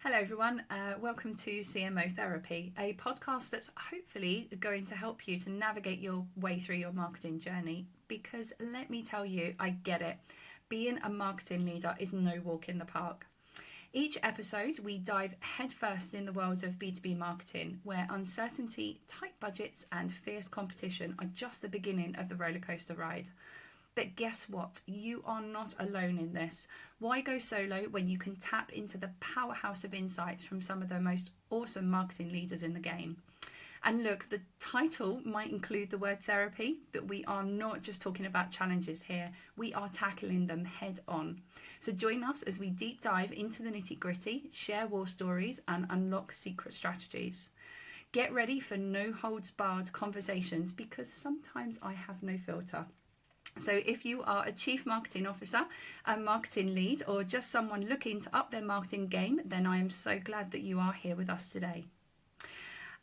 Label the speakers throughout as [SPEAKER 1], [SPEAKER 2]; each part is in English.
[SPEAKER 1] Hello, everyone. Welcome to CMO Therapy, a podcast that's hopefully going to help you to navigate your way through your marketing journey. Because let me tell you, I get it. Being a marketing leader is no walk in the park. Each episode, we dive headfirst in the world of B2B marketing, where uncertainty, tight budgets, and fierce competition are just the beginning of the rollercoaster ride. But guess what? You are not alone in this. Why go solo when you can tap into the powerhouse of insights from some of the most awesome marketing leaders in the game? And look, the title might include the word therapy, but we are not just talking about challenges here. We are tackling them head on. So join us as we deep dive into the nitty gritty, share war stories, and unlock secret strategies. Get ready for no holds barred conversations because sometimes I have no filter. So if you are a chief marketing officer, a marketing lead, or just someone looking to up their marketing game, then I am so glad that you are here with us today.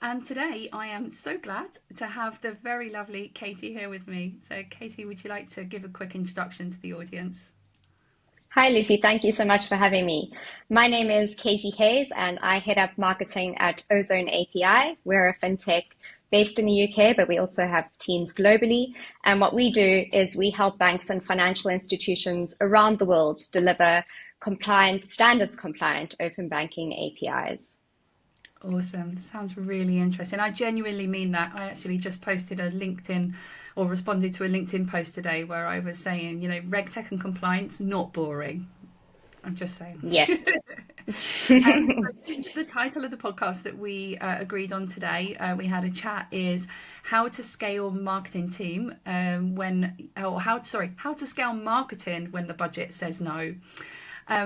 [SPEAKER 1] And today I am so glad to have the very lovely Katie here with me. So Katie, would you like to give a quick introduction to the audience?
[SPEAKER 2] Hi, Lucy. Thank you so much for having me. My name is Katie Hayes, and I head up marketing at Ozone API. We're a fintech based in the UK, but we also have teams globally. And what we do is we help banks and financial institutions around the world deliver standards compliant open banking APIs.
[SPEAKER 1] Awesome. Sounds really interesting. I genuinely mean that. I actually just posted a LinkedIn or responded to a LinkedIn post today where I was saying, reg tech and compliance, not boring. I'm just saying.
[SPEAKER 2] Yeah.
[SPEAKER 1] So the title of the podcast that we agreed on today, we had a chat, is how to scale marketing team how to scale marketing when the budget says no.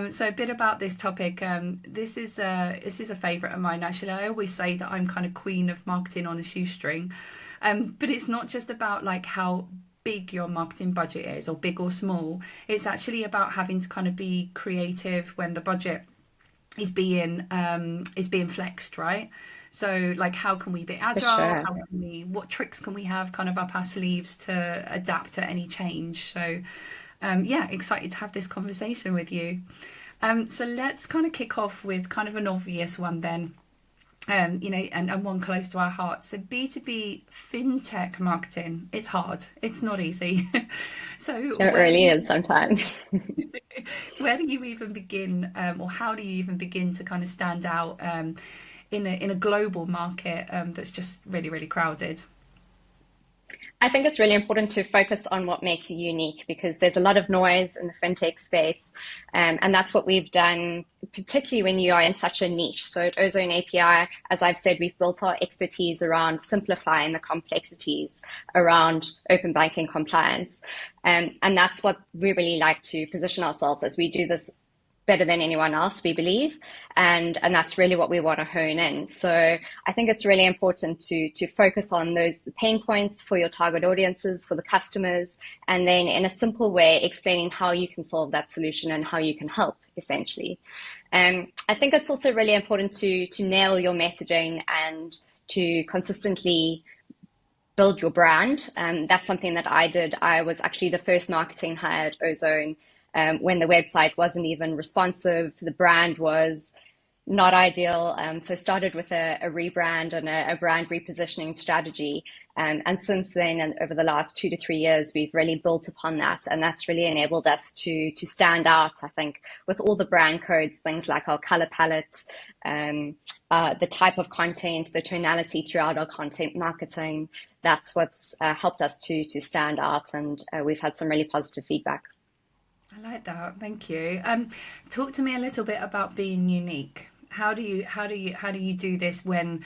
[SPEAKER 1] So a bit about this topic. This is a favourite of mine, actually. I always say that I'm kind of queen of marketing on a shoestring, but it's not just about like how big your marketing budget is, or big or small. It's actually about having to kind of be creative when the budget is being flexed, right? So like, how can we be
[SPEAKER 2] For
[SPEAKER 1] agile?
[SPEAKER 2] sure.
[SPEAKER 1] What tricks can we have kind of up our sleeves to adapt to any change? So excited to have this conversation with you. So let's kind of kick off with kind of an obvious one then, and one close to our hearts. So B2B fintech marketing, it's hard. It's not easy. So
[SPEAKER 2] It really is sometimes.
[SPEAKER 1] where do you even begin, or how do you even begin to kind of stand out in a global market that's just really, really crowded?
[SPEAKER 2] I think it's really important to focus on what makes you unique because there's a lot of noise in the fintech space. And that's what we've done, particularly when you are in such a niche. So at Ozone API, as I've said, we've built our expertise around simplifying the complexities around open banking compliance. And that's what we really like to position ourselves as. We do this better than anyone else, we believe, and that's really what we want to hone in. So I think it's really important to focus on those pain points for your target audiences, for the customers, and then in a simple way explaining how you can solve that solution and how you can help, essentially. I think it's also really important to nail your messaging and to consistently build your brand. That's something that I did. I was actually the first marketing hire at Ozone when the website wasn't even responsive, the brand was not ideal. So started with a rebrand and a brand repositioning strategy. And since then, and over the last 2 to 3 years, we've really built upon that. And that's really enabled us to stand out, I think, with all the brand codes, things like our color palette, the type of content, the tonality throughout our content marketing. That's what's helped us to stand out. And we've had some really positive feedback.
[SPEAKER 1] I like that. Thank you. Talk to me a little bit about being unique. How do you do this when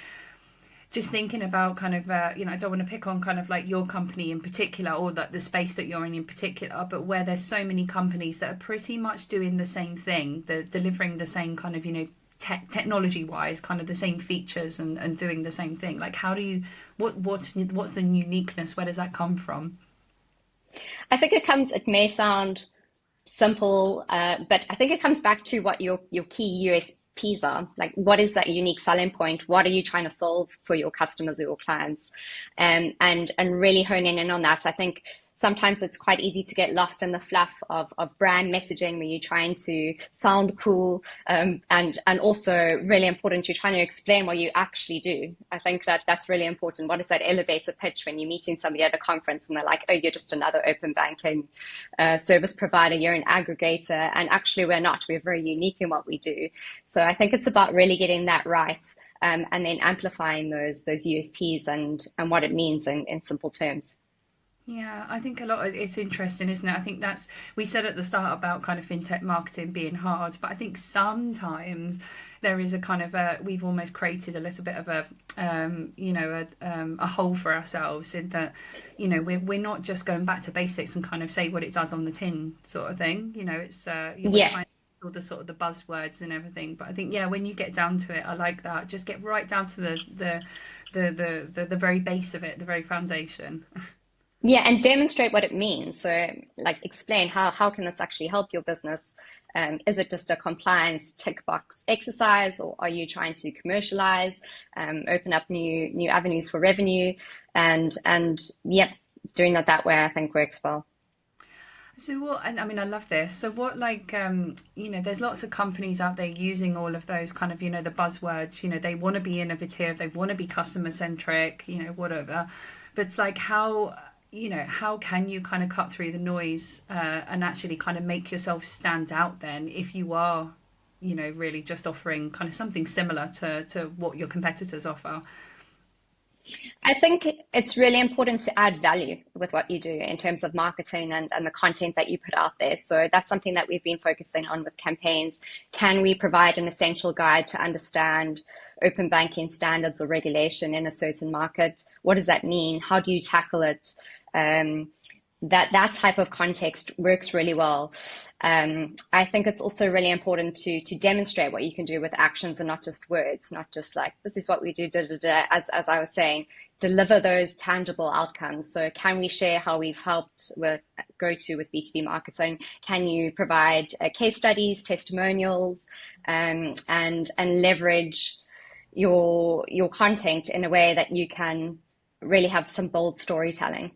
[SPEAKER 1] just thinking about kind of I don't want to pick on kind of like your company in particular, or that the space that you're in particular, but where there's so many companies that are pretty much doing the same thing, they're delivering the same kind of technology wise kind of the same features and doing the same thing. Like, how do you what's the uniqueness? Where does that come from?
[SPEAKER 2] I think it may sound simple, but I think it comes back to what your key USPs are. Like, what is that unique selling point? What are you trying to solve for your customers or your clients? And really honing in on that. I think sometimes it's quite easy to get lost in the fluff of brand messaging where you're trying to sound cool, and also really important, you're trying to explain what you actually do. I think that that's really important. What is that elevator pitch when you're meeting somebody at a conference and they're like, oh, you're just another open banking service provider, you're an aggregator, and actually we're not. We're very unique in what we do. So I think it's about really getting that right, and then amplifying those USPs and what it means in simple terms.
[SPEAKER 1] Yeah, I think a lot of it's interesting, isn't it? I think that's we said at the start about kind of fintech marketing being hard, but I think sometimes there is a kind of a we've almost created a little bit of a a hole for ourselves in that we're not just going back to basics and kind of say what it does on the tin sort of thing. It's we're
[SPEAKER 2] Yeah.
[SPEAKER 1] trying all the sort of the buzzwords and everything, but I think when you get down to it, I like that. Just get right down to the very base of it, the very foundation.
[SPEAKER 2] Yeah, and demonstrate what it means. So, like, explain how can this actually help your business? Is it just a compliance tick box exercise, or are you trying to commercialize, open up new avenues for revenue? And yep, doing it that way, I think works well.
[SPEAKER 1] So what, and I mean, I love this. So what, like, there's lots of companies out there using all of those kind of, the buzzwords, they want to be innovative, they want to be customer centric, whatever. But it's like, how can you kind of cut through the noise and actually kind of make yourself stand out then if you are, really just offering kind of something similar to what your competitors offer?
[SPEAKER 2] I think it's really important to add value with what you do in terms of marketing and the content that you put out there. So that's something that we've been focusing on with campaigns. Can we provide an essential guide to understand open banking standards or regulation in a certain market? What does that mean? How do you tackle it? That type of context works really well. I think it's also really important to demonstrate what you can do with actions and not just words, not just like, this is what we do, da, da, da, as I was saying, deliver those tangible outcomes. So can we share how we've helped with with B2B marketing? Can you provide case studies, testimonials, and leverage your content in a way that you can really have some bold storytelling?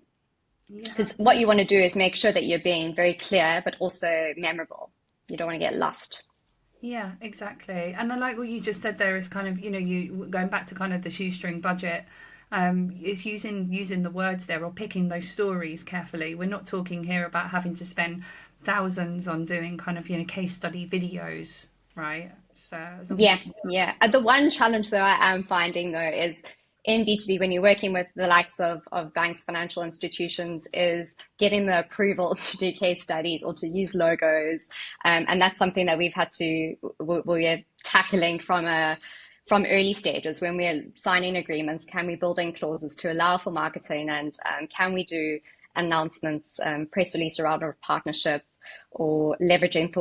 [SPEAKER 1] Yeah.
[SPEAKER 2] Because what you want to do is make sure that you're being very clear, but also memorable. You don't want to get lost.
[SPEAKER 1] Yeah, exactly. And I like what you just said there is kind of, you going back to kind of the shoestring budget. It's using the words there or picking those stories carefully. We're not talking here about having to spend thousands on doing kind of, case study videos, right? So as long as you
[SPEAKER 2] Yeah,
[SPEAKER 1] can tell
[SPEAKER 2] yeah.
[SPEAKER 1] those
[SPEAKER 2] The
[SPEAKER 1] stories.
[SPEAKER 2] one challenge though I am finding though is in B2B when you're working with the likes of banks, financial institutions, is getting the approval to do case studies or to use logos. And that's something that we've had to, we're tackling from early stages when we're signing agreements. Can we build in clauses to allow for marketing, and can we do announcements, press release around a partnership, or leveraging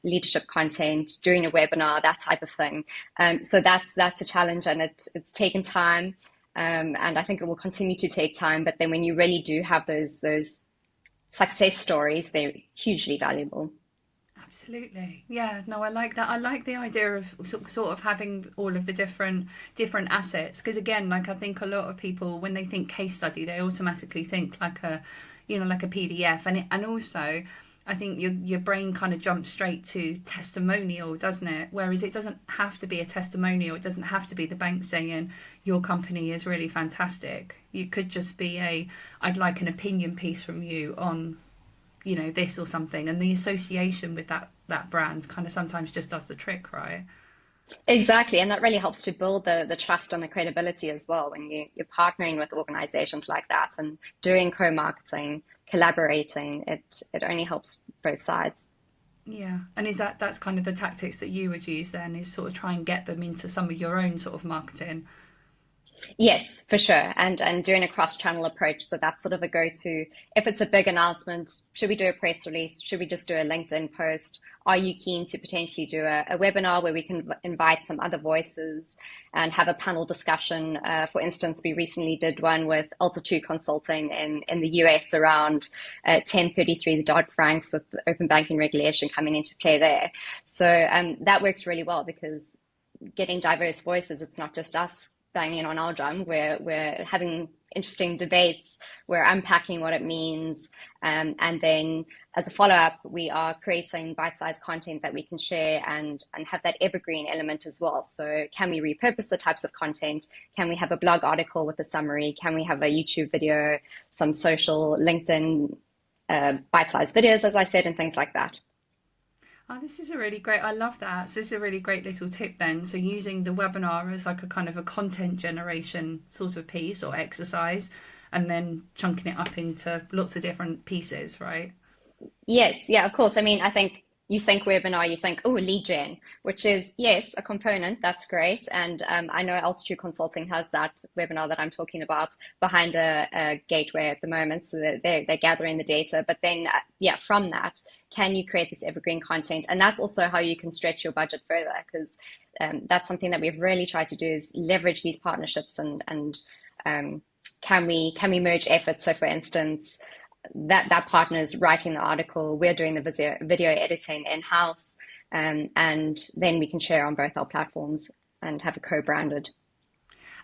[SPEAKER 2] leadership content, doing a webinar, that type of thing. So that's a challenge, and it's taken time, and I think it will continue to take time. But then when you really do have those success stories, they're hugely valuable.
[SPEAKER 1] Absolutely. Yeah, no, I like that. I like the idea of sort of having all of the different assets because again, like I think a lot of people when they think case study, they automatically think like a like a PDF and also I think your brain kind of jumps straight to testimonial, doesn't it? Whereas it doesn't have to be a testimonial. It doesn't have to be the bank saying your company is really fantastic. You could just be I'd like an opinion piece from you on this or something, and the association with that brand kind of sometimes just does the trick, right?
[SPEAKER 2] Exactly, and that really helps to build the trust and the credibility as well when you're partnering with organizations like that and doing co-marketing, collaborating. It only helps both sides.
[SPEAKER 1] Yeah, and is that's kind of the tactics that you would use then, is sort of try and get them into some of your own sort of marketing?
[SPEAKER 2] Yes, for sure. And doing a cross-channel approach. So that's sort of a go-to. If it's a big announcement, should we do a press release? Should we just do a LinkedIn post? Are you keen to potentially do a webinar where we can invite some other voices and have a panel discussion? For instance, we recently did one with Altitude Consulting in the US around 1033, the Dodd-Franks with the open banking regulation coming into play there. So that works really well because getting diverse voices, it's not just us banging on our drum. We're having interesting debates. We're unpacking what it means. And then as a follow-up, we are creating bite-sized content that we can share and have that evergreen element as well. So can we repurpose the types of content? Can we have a blog article with a summary? Can we have a YouTube video, some social, LinkedIn, bite-sized videos, as I said, and things like that?
[SPEAKER 1] Oh, this is a really great, I love that. So this is a really great little tip then. So using the webinar as like a kind of a content generation sort of piece or exercise, and then chunking it up into lots of different pieces, right?
[SPEAKER 2] Yes, yeah, of course. I mean, I think you think webinar, you think, oh, lead gen, which is, yes, a component. That's great. And I know Altitude Consulting has that webinar that I'm talking about behind a gateway at the moment. So that they're gathering the data. But then, yeah, from that, can you create this evergreen content? And that's also how you can stretch your budget further, because that's something that we've really tried to do is leverage these partnerships and can we merge efforts? So for instance, that partner is writing the article, we're doing the video editing in-house, and then we can share on both our platforms and have a co-branded.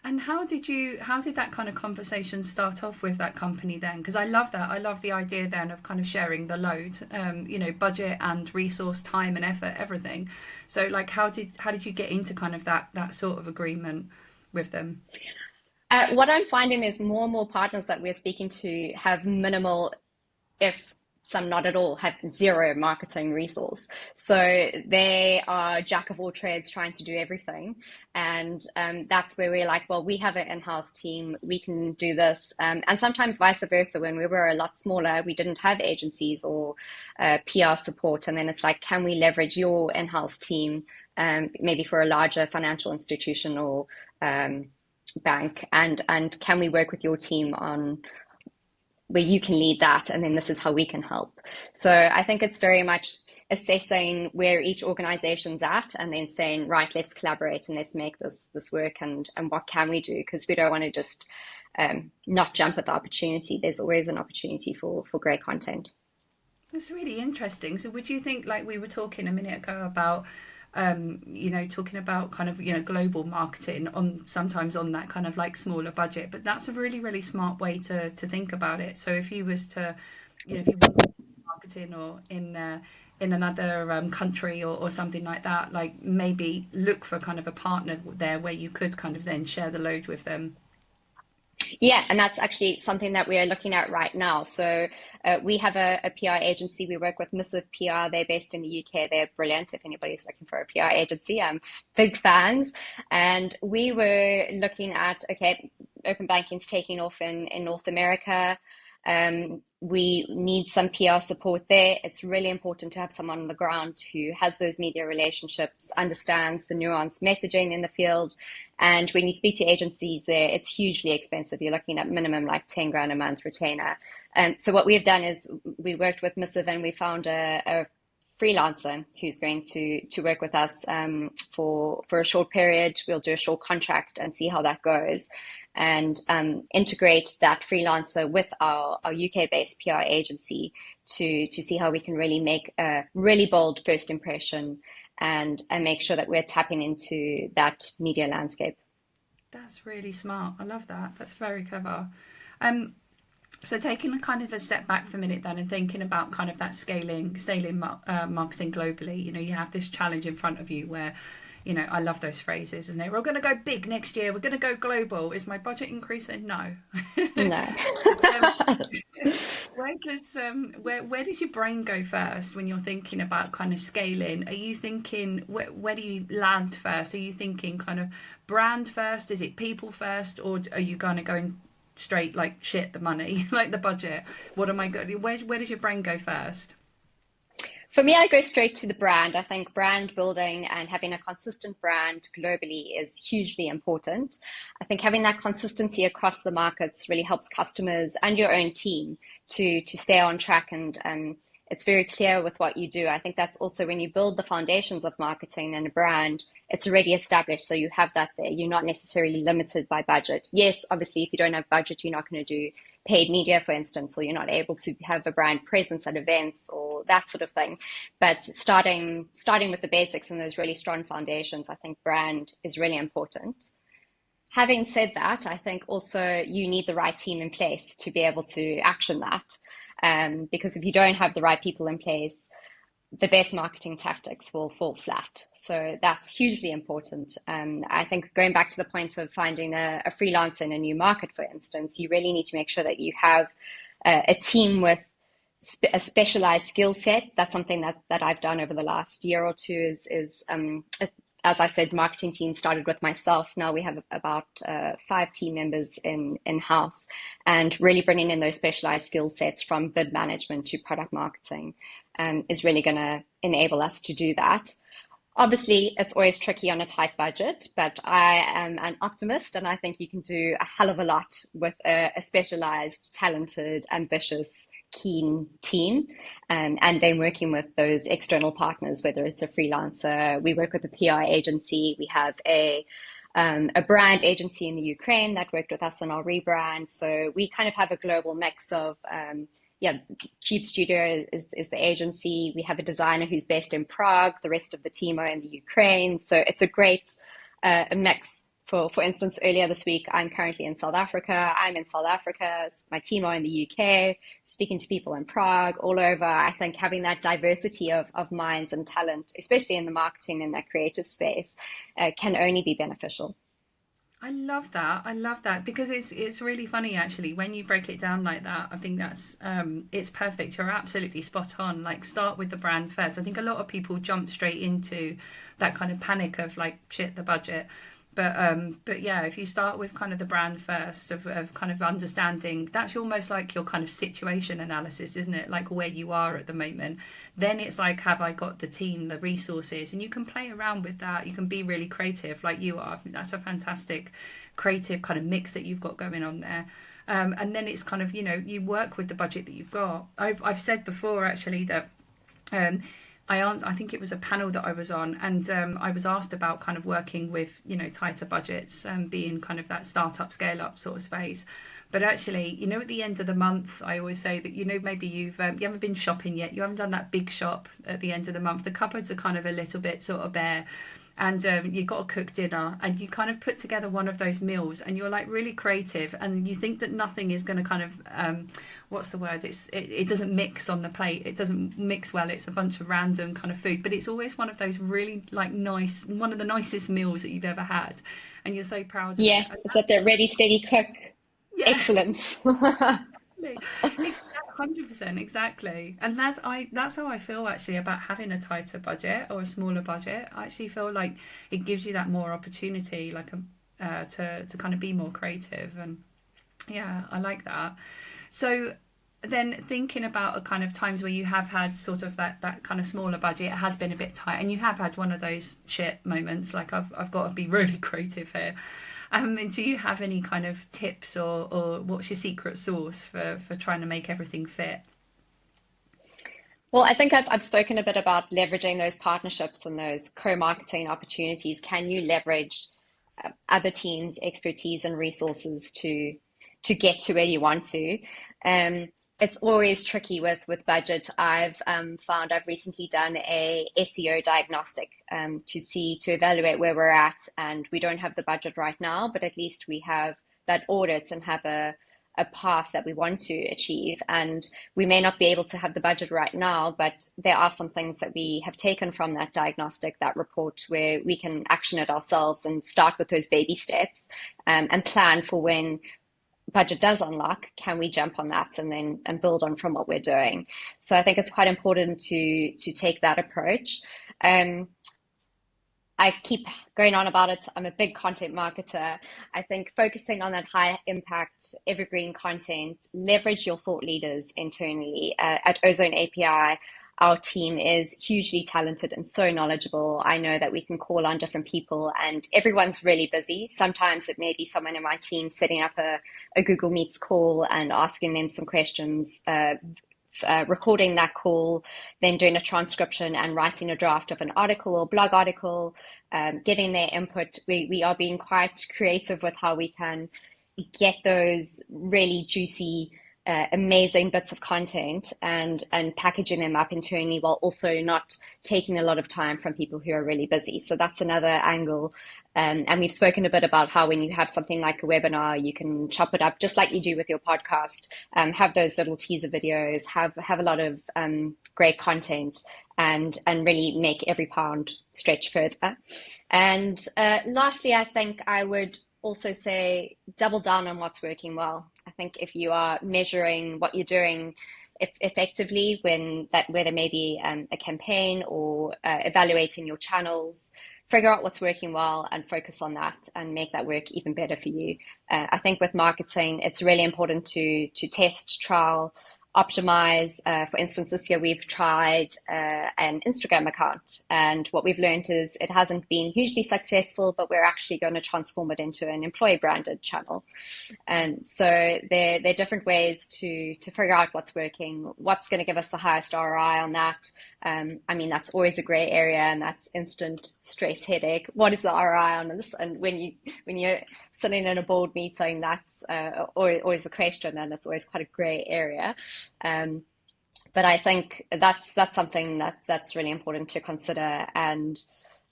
[SPEAKER 1] And how did that kind of conversation start off with that company then? Because I love that. I love the idea then of kind of sharing the load, budget and resource, time and effort, everything. So like, how did you get into kind of that sort of agreement with them?
[SPEAKER 2] What I'm finding is more and more partners that we're speaking to have minimal, if some not at all, have zero marketing resource. So they are jack of all trades trying to do everything. And that's where we're like, well, we have an in-house team, we can do this. And sometimes vice versa, when we were a lot smaller, we didn't have agencies or PR support. And then it's like, can we leverage your in-house team, maybe for a larger financial institution or bank, and can we work with your team on where you can lead that, and then this is how we can help. So I think it's very much assessing where each organization's at and then saying, right, let's collaborate and let's make this work, and what can we do, because we don't want to just not jump at the opportunity. There's always an opportunity for great content.
[SPEAKER 1] That's really interesting. So would you think, like we were talking a minute ago about talking about kind of, global marketing on sometimes on that kind of like smaller budget, but that's a really, really smart way to think about it. So if you was to, if you wanted to do marketing or in another country or something like that, like maybe look for kind of a partner there where you could kind of then share the load with them.
[SPEAKER 2] Yeah, and that's actually something that we are looking at right now. So we have a PR agency. We work with Missive PR. They're based in the UK. They're brilliant. If anybody's looking for a PR agency, I'm big fans. And we were looking at, okay, open banking's taking off in North America. We need some PR support there. It's really important to have someone on the ground who has those media relationships, understands the nuanced messaging in the field. And when you speak to agencies there, it's hugely expensive. You're looking at minimum like 10 grand a month retainer. So what we've done is we worked with Missive and we found a freelancer who's going to work with us for a short period. We'll do a short contract and see how that goes, and integrate that freelancer with our UK-based PR agency to see how we can really make a really bold first impression and make sure that we're tapping into that media landscape.
[SPEAKER 1] That's really smart. I love that. That's very clever. Um, So taking a kind of a step back for a minute then and thinking about kind of that scaling marketing globally, you have this challenge in front of you where, I love those phrases, isn't it? We're going to go big next year. We're going to go global. Is my budget increasing? No.
[SPEAKER 2] No.
[SPEAKER 1] um, where does your brain go first when you're thinking about kind of scaling? Are you thinking, where do you land first? Are you thinking kind of brand first? Is it people first? Or are you kind of going straight like shit the money like the budget? What am I going, where does your brain go first?
[SPEAKER 2] For me, I go straight to the brand. I think brand building and having a consistent brand globally is hugely important. I think having that consistency across the markets really helps customers and your own team to stay on track, and it's very clear with what you do. I think that's also when you build the foundations of marketing and a brand, it's already established. So you have that there. You're not necessarily limited by budget. Yes, obviously, if you don't have budget, you're not going to do paid media, for instance, or you're not able to have a brand presence at events or that sort of thing. But starting with the basics and those really strong foundations, I think brand is really important. Having said that, I think also you need the right team in place to be able to action that. Because if you don't have the right people in place, the best marketing tactics will fall flat. So that's hugely important. I think going back to the point of finding a freelancer in a new market, for instance, you really need to make sure that you have a team with a specialized skill set. That's something that I've done over the last year or two as I said, marketing team started with myself. Now we have about 5 team members in-house, and really bringing in those specialized skill sets from bid management to product marketing is really going to enable us to do that. Obviously, it's always tricky on a tight budget, but I am an optimist and I think you can do a hell of a lot with a specialized, talented, ambitious, keen team. And then working with those external partners, whether it's a freelancer, we work with a PR agency, we have a brand agency in the Ukraine that worked with us on our rebrand. So we kind of have a global mix of yeah, Cube Studio is the agency. We have a designer who's based in Prague. The rest of the team are in the Ukraine. So it's a great mix. For instance, earlier this week, I'm currently in South Africa. I'm in South Africa. My team are in the UK, speaking to people in Prague, all over. I think having that diversity of minds and talent, especially in the marketing and that creative space, can only be beneficial.
[SPEAKER 1] I love that. I love that because it's really funny actually when you break it down like that. I think that's it's perfect. You're absolutely spot on. Like start with the brand first. I think a lot of people jump straight into that kind of panic of like shit the budget. But yeah, if you start with kind of the brand first of kind of understanding, that's almost like your kind of situation analysis, isn't it? Like where you are at the moment. Then it's like, have I got the team, the resources? And you can play around with that. You can be really creative like you are. I think that's a fantastic creative kind of mix that you've got going on there. And then it's kind of, you know, you work with the budget that you've got. I've said before actually that um, I think it was a panel that I was on, and I was asked about kind of working with, you know, tighter budgets and being kind of that startup scale up sort of space. But actually, you know, at the end of the month, I always say that, you know, maybe you haven't been shopping yet, you haven't done that big shop at the end of the month. The cupboards are kind of a little bit sort of bare, and you've got to cook dinner, and you kind of put together one of those meals, and you're like really creative, and you think that nothing is going to kind of what's the word, it doesn't mix on the plate, it doesn't mix well, it's a bunch of random kind of food, but it's always one of those really like nice, one of the nicest meals that you've ever had, and you're so proud of
[SPEAKER 2] Yeah,
[SPEAKER 1] it.
[SPEAKER 2] is that the ready, steady cook
[SPEAKER 1] Yeah.
[SPEAKER 2] excellence?
[SPEAKER 1] Exactly. 100% exactly, and that's how I feel actually about having a tighter budget or a smaller budget. I actually feel like it gives you that more opportunity, like to kind of be more creative, and yeah, I like that. So then thinking about a kind of times where you have had sort of that kind of smaller budget, it has been a bit tight, and you have had one of those shit moments, like I've got to be really creative here. Do you have any kind of tips or what's your secret sauce for trying to make everything fit?
[SPEAKER 2] Well, I think I've spoken a bit about leveraging those partnerships and those co-marketing opportunities. Can you leverage other teams' expertise and resources to get to where you want to? Um, it's always tricky with budget. I've found I've recently done a SEO diagnostic to evaluate where we're at, and we don't have the budget right now, but at least we have that audit and have a path that we want to achieve. And we may not be able to have the budget right now, but there are some things that we have taken from that diagnostic, that report, where we can action it ourselves and start with those baby steps, and plan for when budget does unlock, can we jump on that and then and build on from what we're doing. So I think it's quite important to take that approach. Um, I keep going on about it. I'm a big content marketer. I think focusing on that high impact, evergreen content, leverage your thought leaders internally. At Ozone API, our team is hugely talented and so knowledgeable. I know that we can call on different people, and everyone's really busy. Sometimes it may be someone in my team setting up a Google Meets call and asking them some questions, recording that call, then doing a transcription and writing a draft of an article or blog article, getting their input. We are being quite creative with how we can get those really juicy amazing bits of content and packaging them up internally while also not taking a lot of time from people who are really busy. So that's another angle. And we've spoken a bit about how when you have something like a webinar, you can chop it up just like you do with your podcast, have those little teaser videos, have a lot of great content and really make every pound stretch further. And lastly, I think I would also say double down on what's working well. I think if you are measuring what you're doing effectively where there may be a campaign or evaluating your channels, figure out what's working well and focus on that and make that work even better for you. I think with marketing, it's really important to test, trial, optimize. For instance, this year we've tried an Instagram account, and what we've learned is it hasn't been hugely successful, but we're actually going to transform it into an employee branded channel. And so there are different ways to figure out what's working, what's going to give us the highest ROI on that. I mean, that's always a gray area, and that's instant stress headache. What is the ROI on this? And when you're sitting in a board meeting, that's always a question, and it's always quite a gray area. But I think that's something that's really important to consider, and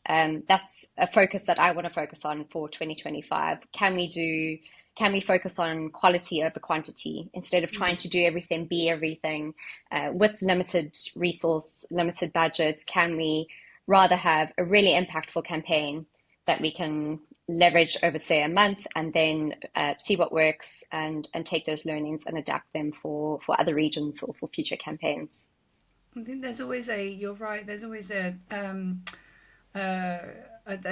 [SPEAKER 2] that's a focus that I want to focus on for 2025. Can we focus on quality over quantity instead of trying to do everything, be everything, with limited resource, limited budget? Can we rather have a really impactful campaign that we can leverage over, say, a month, and then see what works and take those learnings and adapt them for other regions or for future campaigns?
[SPEAKER 1] I think you're right, there's always a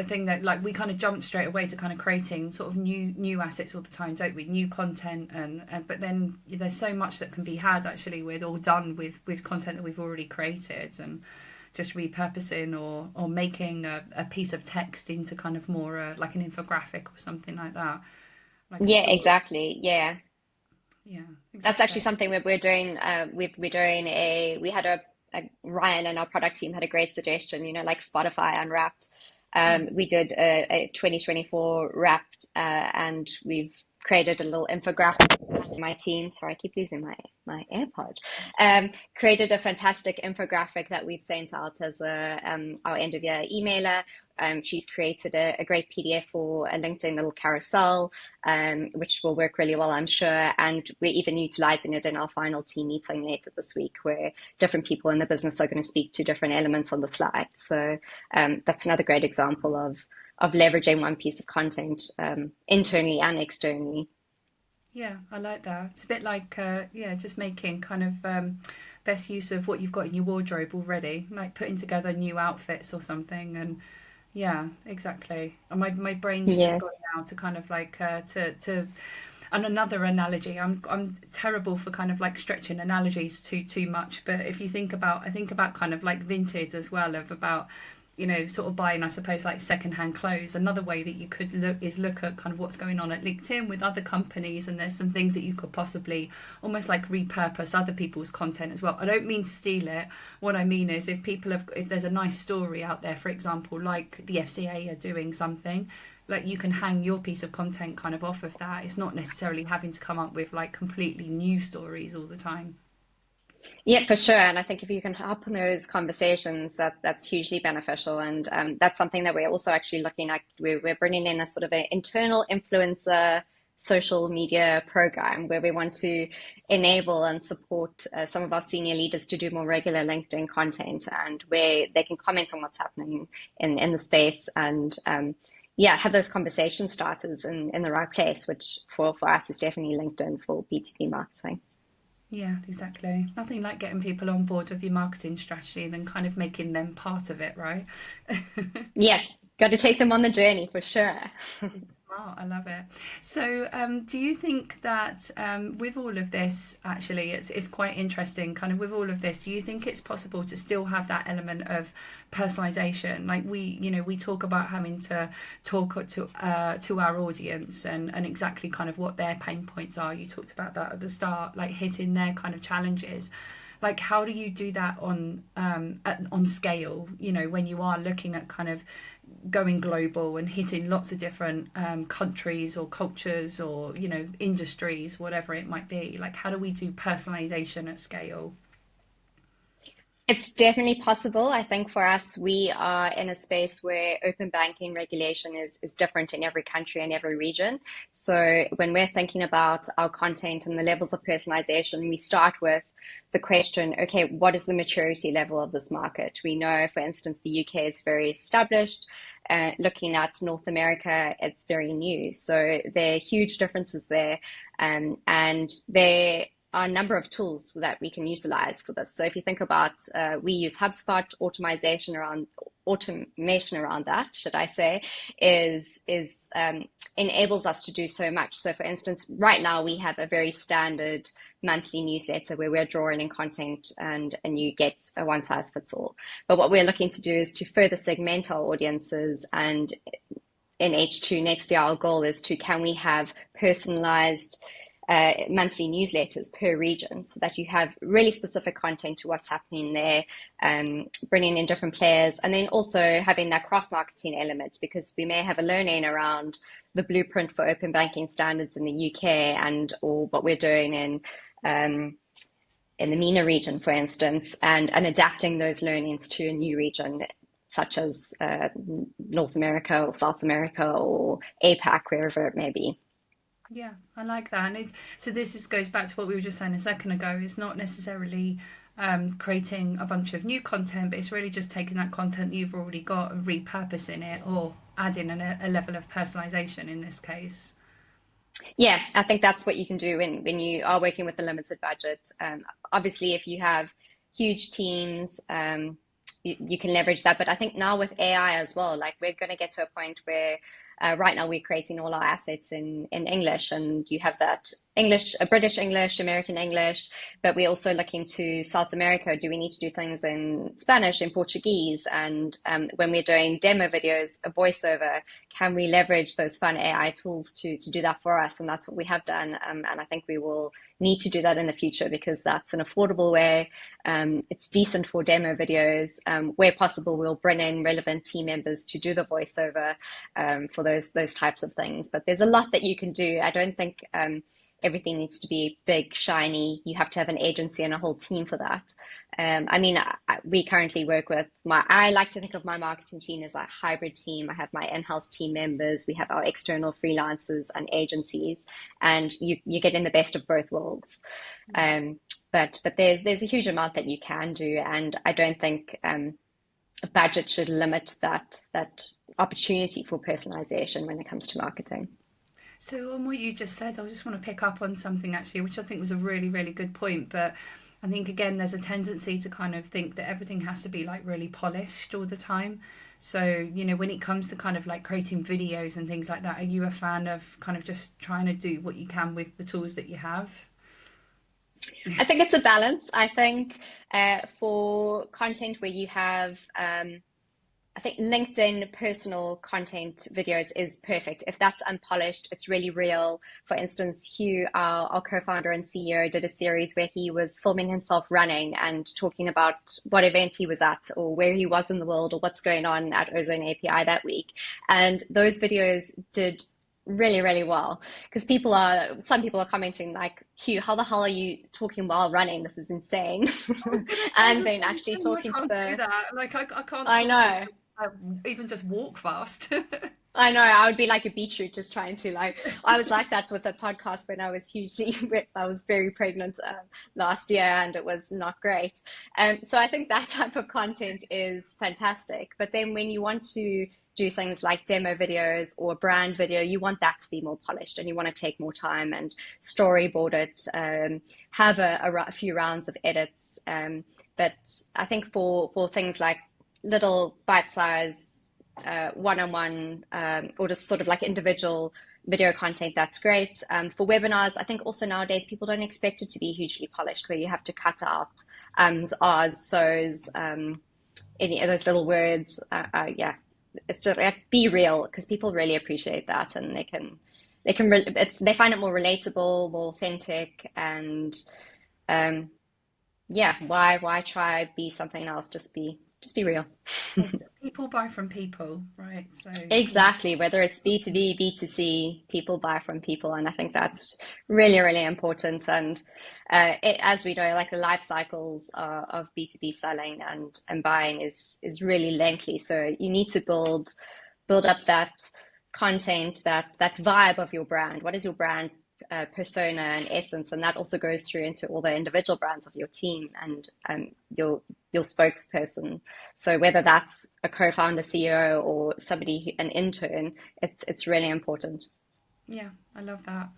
[SPEAKER 1] thing that like we kind of jump straight away to kind of creating sort of new assets all the time, don't we? New content and but then there's so much that can be had actually with all done with content that we've already created, and just repurposing or making a piece of text into kind of more like an infographic or something like that. Like a
[SPEAKER 2] Yeah,
[SPEAKER 1] story.
[SPEAKER 2] exactly. Yeah.
[SPEAKER 1] Yeah,
[SPEAKER 2] That's actually
[SPEAKER 1] exactly.
[SPEAKER 2] something we're doing. We're doing we had a Ryan and our product team had a great suggestion, like Spotify Unwrapped.
[SPEAKER 1] Mm.
[SPEAKER 2] We did a 2024 Wrapped, and we've created a little infographic. My team, sorry, I keep losing my AirPod. Created a fantastic infographic that we've sent out as our end of year emailer. She's created a great PDF for a LinkedIn little carousel, which will work really well, I'm sure. And we're even utilizing it in our final team meeting later this week, where different people in the business are going to speak to different elements on the slide. So that's another great example of leveraging one piece of content internally and externally.
[SPEAKER 1] Yeah, I like that. It's a bit like just making kind of best use of what you've got in your wardrobe already, like putting together new outfits or something. And yeah, exactly. And my brain's just
[SPEAKER 2] Yeah.
[SPEAKER 1] going now to kind of like to and another analogy. I'm terrible for kind of like stretching analogies too much, but if you I think about kind of like vintage as well, of about sort of buying, I suppose, like secondhand clothes. Another way that you could look at kind of what's going on at LinkedIn with other companies, and there's some things that you could possibly almost like repurpose other people's content as well. I don't mean steal it. What I mean is if there's a nice story out there, for example, like the FCA are doing something, like you can hang your piece of content kind of off of that. It's not necessarily having to come up with like completely new stories all the time.
[SPEAKER 2] Yeah, for sure. And I think if you can hop on those conversations, that's hugely beneficial. And that's something that we're also actually looking at. We're bringing in a sort of an internal influencer social media program where we want to enable and support some of our senior leaders to do more regular LinkedIn content, and where they can comment on what's happening in the space, and yeah, have those conversation starters in the right place, which for us is definitely LinkedIn for B2B marketing.
[SPEAKER 1] Yeah, exactly. Nothing like getting people on board with your marketing strategy than kind of making them part of it, right?
[SPEAKER 2] Yeah, got to take them on the journey for sure.
[SPEAKER 1] It's smart. I love it. So, do you think that with all of this, actually, it's quite interesting. Kind of with all of this, do you think it's possible to still have that element of personalization? Like we talk about having to talk to our audience and exactly kind of what their pain points are. You talked about that at the start, like hitting their kind of challenges. Like, how do you do that on scale? You know, when you are looking at kind of going global and hitting lots of different countries or cultures or, you know, industries, whatever it might be. Like, how do we do personalization at scale?
[SPEAKER 2] It's definitely possible. I think for us, we are in a space where open banking regulation is different in every country and every region. So when we're thinking about our content and the levels of personalization, we start with the question, okay, what is the maturity level of this market? We know, for instance, the UK is very established. Looking at North America, it's very new. So there are huge differences there. And there are a number of tools that we can utilize for this. So if you think about, we use HubSpot automation around that, should I say, is enables us to do so much. So for instance, right now we have a very standard monthly newsletter where we're drawing in content and you get a one size fits all. But what we're looking to do is to further segment our audiences, and in H2 next year, our goal is to, can we have personalized monthly newsletters per region, so that you have really specific content to what's happening there, bringing in different players, and then also having that cross-marketing element, because we may have a learning around the blueprint for open banking standards in the UK, and or what we're doing in the MENA region, for instance, and adapting those learnings to a new region, such as North America or South America or APAC, wherever it may be.
[SPEAKER 1] Yeah, I like that. And so goes back to what we were just saying a second ago. It's not necessarily creating a bunch of new content, but it's really just taking that content you've already got and repurposing it, or adding a level of personalization in this case.
[SPEAKER 2] Yeah, I think that's what you can do when you are working with a limited budget. Obviously, if you have huge teams, you can leverage that. But I think now with AI as well, like, we're going to get to a point where right now we're creating all our assets in English, and you have that English, British English, American English, but we're also looking to South America. Do we need to do things in Spanish, in Portuguese? And when we're doing demo videos, a voiceover, can we leverage those fun AI tools to do that for us? And that's what we have done. And I think we will need to do that in the future, because that's an affordable way. It's decent for demo videos. Where possible, we'll bring in relevant team members to do the voiceover for those types of things. But there's a lot that you can do. I don't think everything needs to be big, shiny. You have to have an agency and a whole team for that. I mean, we currently work with I like to think of my marketing team as a hybrid team. I have my in-house team members. We have our external freelancers and agencies, and you get in the best of both worlds. But there's a huge amount that you can do, and I don't think a budget should limit that opportunity for personalization when it comes to marketing.
[SPEAKER 1] So on what you just said, I just want to pick up on something actually, which I think was a really, really good point. But I think, again, there's a tendency to kind of think that everything has to be like really polished all the time. So, you know, when it comes to kind of like creating videos and things like that, are you a fan of kind of just trying to do what you can with the tools that you have?
[SPEAKER 2] I think it's a balance. I think for content where you have I think LinkedIn personal content videos is perfect. If that's unpolished, it's really real. For instance, Hugh, our co-founder and CEO, did a series where he was filming himself running and talking about what event he was at, or where he was in the world, or what's going on at Ozone API that week. And those videos did really, really well, because some people are commenting like, Hugh, how the hell are you talking while running? This is insane.
[SPEAKER 1] I was going to say
[SPEAKER 2] And
[SPEAKER 1] the
[SPEAKER 2] then
[SPEAKER 1] same
[SPEAKER 2] actually
[SPEAKER 1] thing. I
[SPEAKER 2] talking to
[SPEAKER 1] can't do
[SPEAKER 2] the,
[SPEAKER 1] that. Like, I can't
[SPEAKER 2] I
[SPEAKER 1] talk,
[SPEAKER 2] know.
[SPEAKER 1] even just walk fast.
[SPEAKER 2] I know, I would be like a beetroot just trying to I was like that with a podcast when I was I was very pregnant last year, and it was not great. So I think that type of content is fantastic. But then when you want to do things like demo videos or brand video, you want that to be more polished, and you want to take more time and storyboard it, have a few rounds of edits. But I think for things like little bite-sized one-on-one or just sort of like individual video content, that's great. For webinars, I think also nowadays people don't expect it to be hugely polished, where you have to cut out ahs, so's, any of those little words. Yeah, it's just like, be real, because people really appreciate that, and they find it more relatable, more authentic, and Yeah, why try be something else? Just be real.
[SPEAKER 1] People buy from people, right? So yeah,
[SPEAKER 2] Exactly, whether it's B2B, B2C, people buy from people, and I think that's really, really important. And as we know, like the life cycles of B2B selling and buying is really lengthy. So you need to build up that content, that vibe of your brand. What is your brand persona and essence? And that also goes through into all the individual brands of your team and your spokesperson. So whether that's a co-founder, CEO, or somebody, an intern, it's really important.
[SPEAKER 1] yeah, I love that.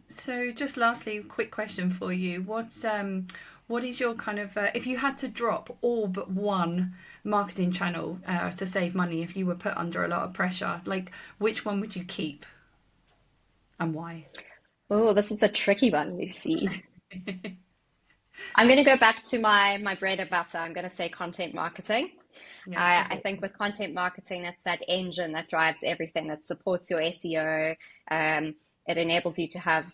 [SPEAKER 1] So just lastly, quick question for you. What is your kind of if you had to drop all but one marketing channel to save money if you were put under a lot of pressure, like which one would you keep and why?
[SPEAKER 2] Oh, this is a tricky one, Lucy. I'm going to go back to my bread and butter. I'm going to say content marketing.
[SPEAKER 1] Yeah,
[SPEAKER 2] I
[SPEAKER 1] okay.
[SPEAKER 2] think with content marketing, it's that engine that drives everything, that supports your SEO. It enables you to have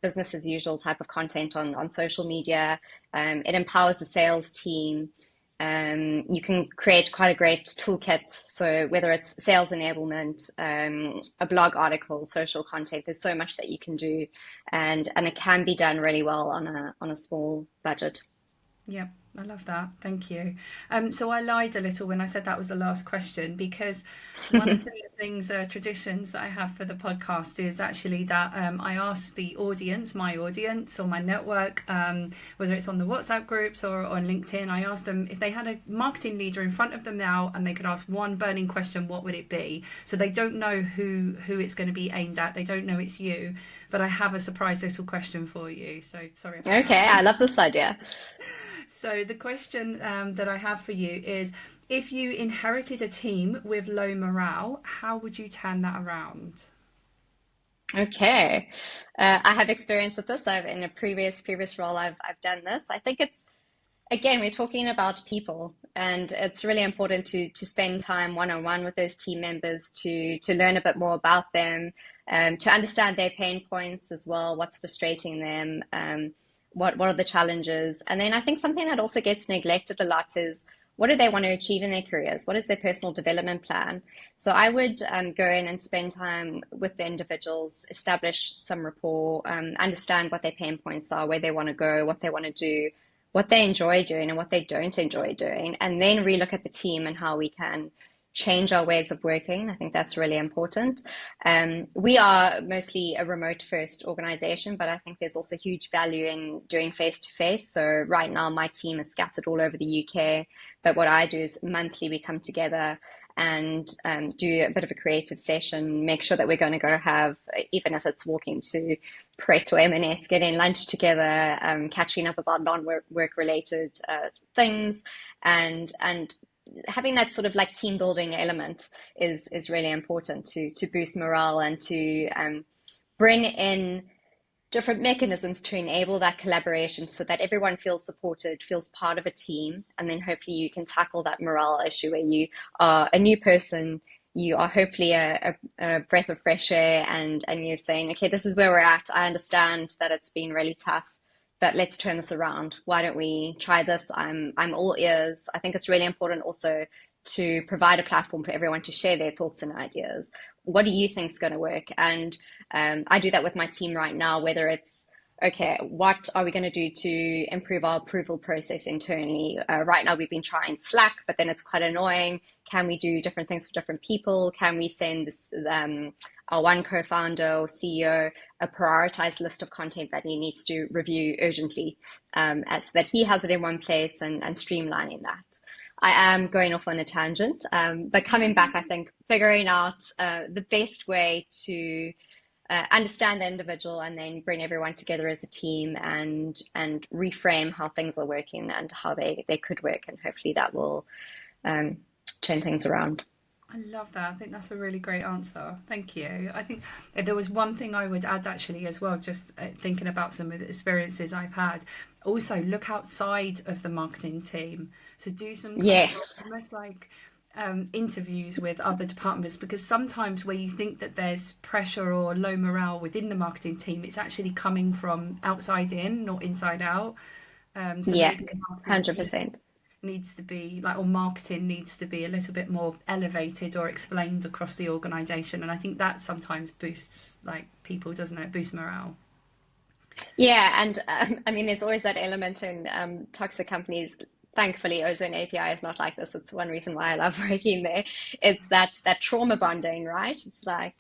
[SPEAKER 2] business as usual type of content on social media. It empowers the sales team. You can create quite a great toolkit. So whether it's sales enablement, a blog article, social content, there's so much that you can do, and it can be done really well on a small budget.
[SPEAKER 1] Yeah, I love that. Thank you. So I lied a little when I said that was the last question because one of the things, traditions that I have for the podcast is actually that I ask the audience, my audience or my network, whether it's on the WhatsApp groups or on LinkedIn, I ask them if they had a marketing leader in front of them now and they could ask one burning question, what would it be? So they don't know who it's going to be aimed at. They don't know it's you, but I have a surprise little question for you. So sorry about that.
[SPEAKER 2] Okay, I love this idea.
[SPEAKER 1] So the question that I have for you is, if you inherited a team with low morale, how would you turn that around?
[SPEAKER 2] Okay. I have experience with this. In a previous role, I've done this. I think it's again, we're talking about people, and it's really important to spend time one on one with those team members to learn a bit more about them, to understand their pain points as well, what's frustrating them, what are the challenges, and then I think something that also gets neglected a lot is what do they want to achieve in their careers? What is their personal development plan? So I would go in and spend time with the individuals, establish some rapport, understand what their pain points are, where they want to go, what they want to do, what they enjoy doing and what they don't enjoy doing, and then relook at the team and how we can change our ways of working. I think that's really important. We are mostly a remote first organization, but I think there's also huge value in doing face to face. So right now my team is scattered all over the UK, but what I do is monthly we come together and do a bit of a creative session, make sure that we're going to go have, even if it's walking to Pret or M&S, getting lunch together, catching up about non-work related things, and having that sort of like team building element is really important to boost morale and to bring in different mechanisms to enable that collaboration so that everyone feels supported, feels part of a team, and then hopefully you can tackle that morale issue where you are a new person, you are hopefully a breath of fresh air, and you're saying, okay, this is where we're at. I understand that it's been really tough, but let's turn this around. Why don't we try this? I'm all ears. I think it's really important also to provide a platform for everyone to share their thoughts and ideas. What do you think is going to work? And I do that with my team right now, whether it's, okay, what are we going to do to improve our approval process internally? Right now, we've been trying Slack, but then it's quite annoying. Can we do different things for different people? Can we send this, our one co-founder or CEO a prioritized list of content that he needs to review urgently, so that he has it in one place and streamlining that? I am going off on a tangent, but coming back, I think figuring out the best way to understand the individual and then bring everyone together as a team and reframe how things are working and how they could work, and hopefully that will um, turn things around.
[SPEAKER 1] I love that. I think that's a really great answer. Thank you. I think if there was one thing I would add actually as well, just thinking about some of the experiences I've had, also look outside of the marketing team. So do some kind of
[SPEAKER 2] Yes.
[SPEAKER 1] almost like interviews with other departments, because sometimes where you think that there's pressure or low morale within the marketing team, it's actually coming from outside in, not inside out. So
[SPEAKER 2] Yeah,
[SPEAKER 1] maybe the marketing team
[SPEAKER 2] 100%.
[SPEAKER 1] needs to be like, or marketing needs to be a little bit more elevated or explained across the organization. And I think that sometimes boosts like people, doesn't it? Boosts morale.
[SPEAKER 2] Yeah, and I mean, there's always that element in toxic companies. Thankfully, Ozone API is not like this. It's one reason why I love working there. It's that trauma bonding, right? It's like,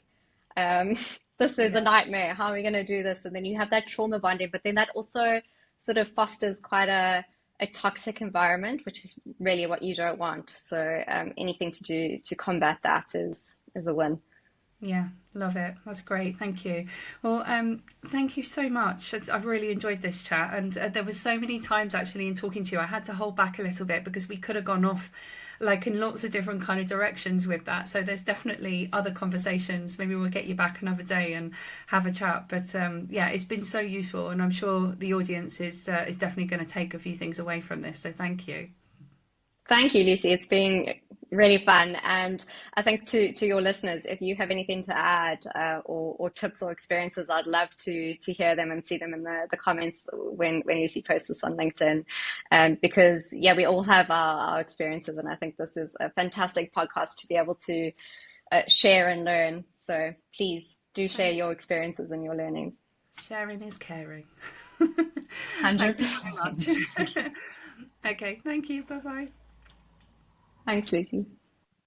[SPEAKER 2] um, this is a
[SPEAKER 1] Yeah.
[SPEAKER 2] nightmare. How are we going to do this? And then you have that trauma bonding, but then that also sort of fosters quite a toxic environment, which is really what you don't want. So anything to do to combat that is a win.
[SPEAKER 1] Yeah, love it. That's great. Thank you. Well, thank you so much. I've really enjoyed this chat, and there was so many times actually in talking to you, I had to hold back a little bit because we could have gone off like in lots of different kind of directions with that. So there's definitely other conversations. Maybe we'll get you back another day and have a chat. But yeah, it's been so useful, and I'm sure the audience is definitely going to take a few things away from this. So thank you.
[SPEAKER 2] Thank you, Lucy. It's been really fun. And I think to your listeners, if you have anything to add or tips or experiences, I'd love to hear them and see them in the comments when Lucy posts this on LinkedIn. Because, yeah, we all have our experiences. And I think this is a fantastic podcast to be able to share and learn. So please do share your experiences and your learnings.
[SPEAKER 1] Sharing is caring. Thank you so
[SPEAKER 2] 100%.
[SPEAKER 1] much. Okay, thank you. Bye bye.
[SPEAKER 2] Thanks, Lucy.